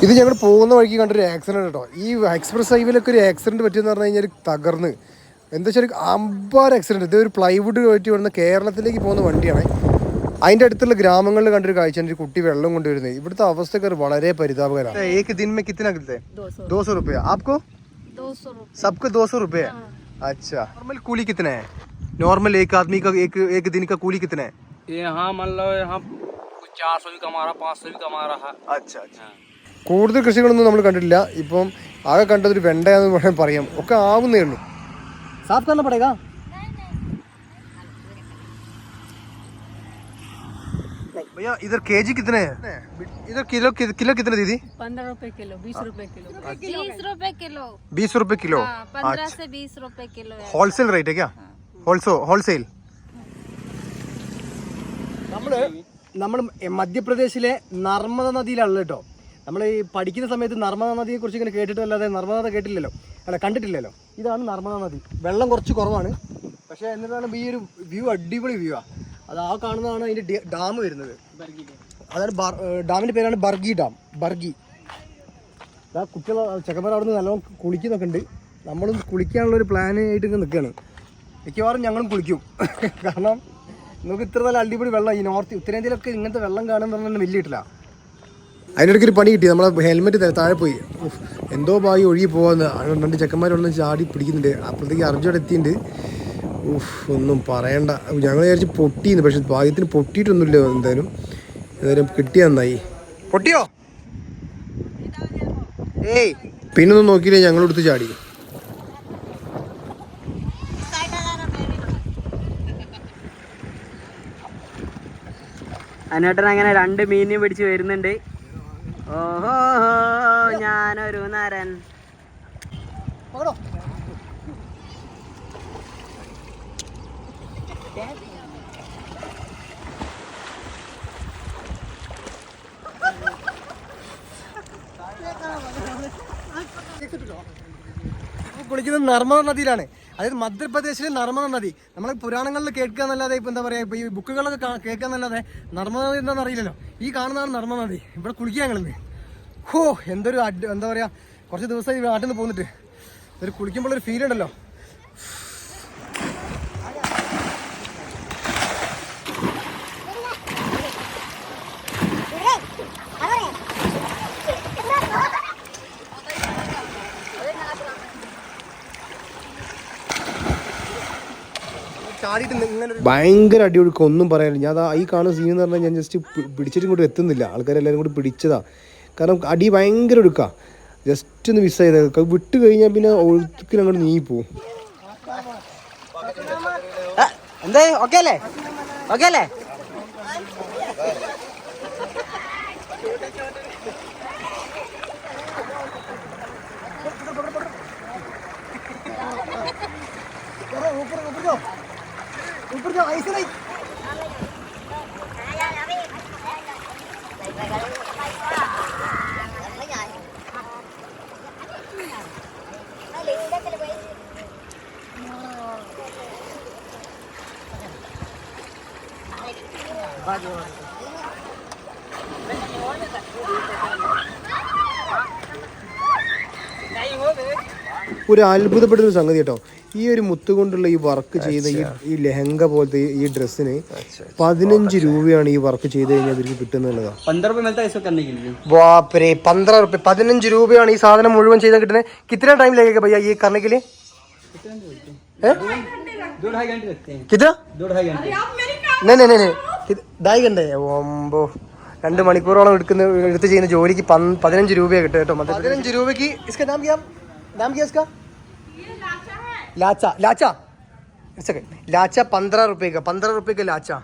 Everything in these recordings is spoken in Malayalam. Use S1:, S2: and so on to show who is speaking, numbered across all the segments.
S1: ഇത് ഞങ്ങൾ പോകുന്ന വഴിക്ക് കണ്ടൊരു ആക്സിഡന്റ് കേട്ടോ. ഈ എക്സ്പ്രസ് ഹൈവേയിലൊക്കെ ഒരു ആക്സിഡന്റ് പറ്റിയെന്ന് പറഞ്ഞു കഴിഞ്ഞാൽ തകർന്ന് എന്താ വെച്ചാൽ അമ്പാർ ആക്സിഡന്റ്. ഇത് ഒരു പ്ലൈവുഡ് കയറ്റി വരുന്ന കേരളത്തിലേക്ക് പോകുന്ന വണ്ടിയാണ്. അതിൻ്റെ അടുത്തുള്ള ഗ്രാമങ്ങളിൽ കണ്ടൊരു കാഴ്ച, ഒരു കുട്ടി വെള്ളം കൊണ്ടുവരുന്നത്. ഇവിടുത്തെ അവസ്ഥക്കാർ വളരെ പരിതാപകരമാണ്. एक दिन में कितना मिलते हैं? 200 रुपये. आपको
S2: 200 रुपये.
S1: सबको 200 रुपये. अच्छा. नॉर्मल कूली कितना है? नॉर्मल एक आदमी का एक दिन का कूली कितना है?
S3: यहाँ मान लो यहाँ 400 भी कमा रहा, 500 भी कमा रहा.
S1: अच्छा अच्छा. കൂടുതൽ കൃഷികളൊന്നും നമ്മൾ കണ്ടിട്ടില്ല. ഇപ്പം ആകെ കണ്ടതൊരു വെണ്ടയാന്ന് വേണമെങ്കിൽ പറയാം. ഒക്കെ ആവുന്നേ ഉള്ളൂ. साफ करना पड़ेगा. भैया इधर केजी कितने हैं? इधर किलो कितने दीदी?
S2: 15 रुपए किलो, 20 रुपए किलो.
S4: 20 रुपए किलो.
S1: 20 रुपए किलो.
S4: 15 से 20 रुपए किलो है.
S1: होलसेल रेट है क्या? होलसेल. നമ്മൾ മധ്യപ്രദേശിലെ നർമ്മദ നദിയിലാണ് കേട്ടോ. നമ്മൾ ഈ പഠിക്കുന്ന സമയത്ത് നർമ്മദ നദിയെ കുറിച്ച് ഇങ്ങനെ കേട്ടിട്ടല്ലാതെ നർമ്മദ നദി കേട്ടില്ലല്ലോ, അല്ല കണ്ടിട്ടില്ലല്ലോ. ഇതാണ് നർമ്മദ നദി. വെള്ളം കുറച്ച് കുറവാണ്, പക്ഷേ എന്നിട്ടാണ് ഈ ഒരു വ്യൂ അടിപൊളി വ്യൂ ആണ്. അത് ആ കാണുന്നതാണ് അതിൻ്റെ ഡാം വരുന്നത്. അതാണ് ഡാമിൻ്റെ പേരാണ് ബർഗി ഡാം. ബർഗി. ആ കുട്ടികൾ ചെക്കന്മാർ അവിടെ നിന്ന് നല്ലോണം കുളിക്കുന്നൊക്കെ ഉണ്ട്. നമ്മളും കുളിക്കാനുള്ളൊരു പ്ലാനായിട്ട് നിൽക്കുകയാണ്. മിക്കവാറും ഞങ്ങളും കുളിക്കും. കാരണം നമുക്ക് ഇത്ര നല്ല അടിപൊളി വെള്ളം ഈ ഉത്തരേന്ത്യയിലൊക്കെ ഇങ്ങനത്തെ വെള്ളം കാണുന്ന പറഞ്ഞാൽ വലിയ കിട്ടില്ല. അതിനിടയ്ക്ക് ഒരു പണി കിട്ടി. നമ്മളെ ഹെൽമെറ്റ് താഴെ പോയി. എന്തോ ഭാഗം ഒഴുകി പോകാന്ന് 2 ചെക്കന്മാരൊന്നും ചാടി പിടിക്കുന്നുണ്ട്. അപ്പോഴത്തേക്ക് അർജുനോടെ എത്തിയിട്ടുണ്ട്. ഒന്നും പറയണ്ട. ഞങ്ങൾ വിചാരിച്ച് പൊട്ടിയെന്ന്, പക്ഷെ ഭാഗ്യത്തിന് പൊട്ടിയിട്ടൊന്നുമില്ല. എന്തായാലും കിട്ടിയ നന്നായി. പൊട്ടിയോ? ഏയ് പിന്നൊന്നും നോക്കിയില്ലേ, ഞങ്ങളെടുത്ത് ചാടി.
S3: അനേട്ടൻ അങ്ങനെ 2 മീനെ പിടിച്ച് വരുന്നുണ്ട്. ഓഹോ ഞാനൊരു നരൻ.
S1: കുളിക്കുന്നത് നർമ്മദ നദിയിലാണ്. അതായത് മധ്യപ്രദേശിലെ നർമ്മദ നദി. നമ്മൾ പുരാണങ്ങളിൽ കേൾക്കാന്നല്ലാതെ ഇപ്പം എന്താ പറയുക, ഇപ്പോൾ ഈ ബുക്കുകളൊക്കെ കേൾക്കാന്നല്ലാതെ നർമ്മദ നദി എന്താണെന്ന് അറിയില്ലല്ലോ. ഈ കാണുന്നതാണ് നർമ്മദ നദി. ഇവിടെ കുളിക്കാൻ ഞങ്ങളിന്ന്. എന്തൊരു എന്താ പറയുക, കുറച്ച് ദിവസമായി നാട്ടിൽ നിന്ന് പോന്നിട്ട് ഒരു കുളിക്കുമ്പോഴൊരു ഫീൽ ഉണ്ടല്ലോ. ഭയങ്കര അടിയൊഴുക്ക്, ഒന്നും പറയാനില്ല. ഞാൻ ഈ കാണുന്ന സീൻ എന്ന് പറഞ്ഞാൽ ഞാൻ ജസ്റ്റ് പിടിച്ചിട്ട് ഇങ്ങോട്ട് എത്തുന്നില്ല. ആൾക്കാരെല്ലാവരും കൂടി പിടിച്ചതാ. കാരണം അടി ഭയങ്കര ഒഴുക്കാ. ജസ്റ്റ് ഒന്ന് മിസ് ചെയ്തത്. വിട്ട് കഴിഞ്ഞാൽ പിന്നെ ഒഴുക്കിൽ അങ്ങോട്ട് നീങ്ങിപ്പോവും.
S3: എന്തേ ഓക്കെ അല്ലേ? ഓക്കെ അല്ലേ?
S1: ऊपर जाओ, ऐसे नहीं. ഒരു അത്ഭുതപ്പെടുന്ന സംഗതി കേട്ടോ. ഈ ഒരു മുത്തുകൊണ്ടുള്ള ഈ വർക്ക് ചെയ്ത ഈ ലെഹങ്ക പോലത്തെ ഈ ഡ്രസ്സിന് 15 രൂപയാണ് ഈ വർക്ക് ചെയ്ത് കഴിഞ്ഞാൽ ഇവർക്ക് കിട്ടുന്നുള്ളതാണ്. 15 रुपये 15 രൂപയാണ് ഈ സാധനം മുഴുവൻ ചെയ്താൽ കിട്ടുന്നത്. കിतना टाइम लगेगा भैया ये करने के लिए?
S3: 2-2.5 घंटे लगते हैं.
S1: कितना?
S3: 2-2.5 घंटे.
S1: नहीं 2.5 घंटे. 2 മണിക്കൂറോളം എടുത്ത് ചെയ്യുന്ന ജോലിക്ക് 15 രൂപയാണ് കിട്ടുക കേട്ടോ. 15 രൂപയ്ക്ക് इसका नाम क्या है इसका? लाचा. लाचा 15 रुपये का. 15 रुपये का लाचा.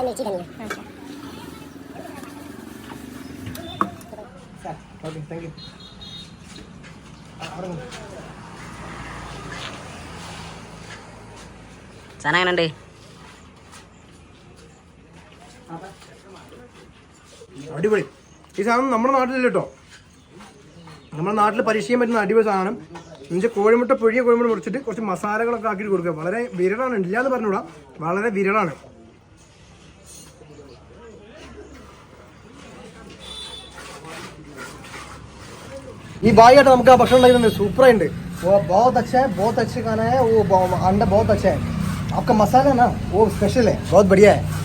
S1: मिर्ची धनिया. Okay thank you.
S3: സാധനം എങ്ങനെയുണ്ട്?
S1: അടിപൊളി. ഈ സാധനം നമ്മുടെ നാട്ടിലില്ല കേട്ടോ. നമ്മുടെ നാട്ടിൽ പരീക്ഷിക്കാൻ പറ്റുന്ന അടിപൊളി സാധനം. എന്നുവെച്ചാൽ കോഴിമുട്ട കോഴിമുട്ട മുറിച്ചിട്ട് കുറച്ച് മസാലകളൊക്കെ ആക്കിയിട്ട് കൊടുക്കുക. വളരെ വിരളാണ്, ഇല്ല എന്ന് പറഞ്ഞുകൂടാ, വളരെ വിരളാണ്. ഈ ഭായിയായിട്ട് നമുക്ക് ആ ഭക്ഷണം ഉണ്ടായിരുന്നത് സൂപ്പറായിട്ടുണ്ട്. वो बहुत अच्छा है, बहुत अच्छे खाना है वो, अंडा बहुत अच्छा है. आपका मसाला ना वो स्पेशल है, बहुत बढ़िया है.